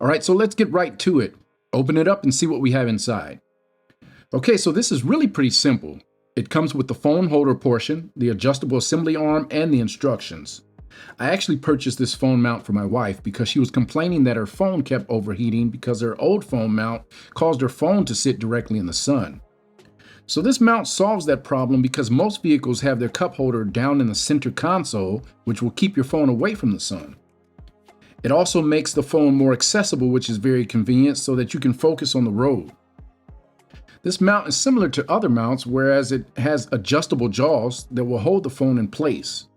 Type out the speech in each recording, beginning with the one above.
All right, so let's get right to it. Open it up and see what we have inside. Okay, so this is really pretty simple. It comes with the phone holder portion, the adjustable assembly arm, and the instructions. I actually purchased this phone mount for my wife because she was complaining that her phone kept overheating because her old phone mount caused her phone to sit directly in the sun. So this mount solves that problem because most vehicles have their cup holder down in the center console, which will keep your phone away from the sun. It also makes the phone more accessible, which is very convenient so that you can focus on the road. This mount is similar to other mounts, whereas it has adjustable jaws that will hold the phone in place.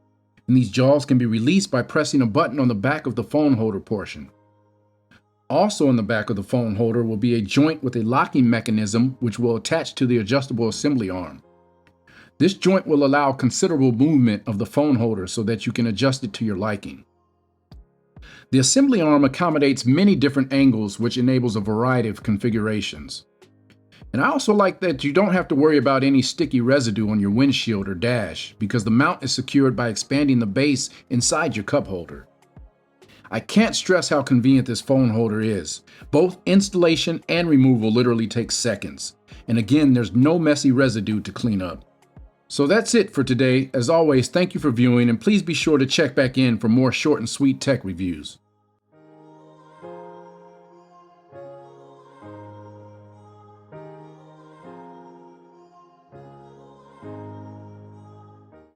And these jaws can be released by pressing a button on the back of the phone holder portion. Also on the back of the phone holder will be a joint with a locking mechanism which will attach to the adjustable assembly arm. This joint will allow considerable movement of the phone holder so that you can adjust it to your liking. The assembly arm accommodates many different angles, which enables a variety of configurations. And I also like that you don't have to worry about any sticky residue on your windshield or dash because the mount is secured by expanding the base inside your cup holder. I can't stress how convenient this phone holder is. Both installation and removal literally take seconds. And again, there's no messy residue to clean up. So that's it for today. As always, thank you for viewing, and please be sure to check back in for more short and sweet tech reviews.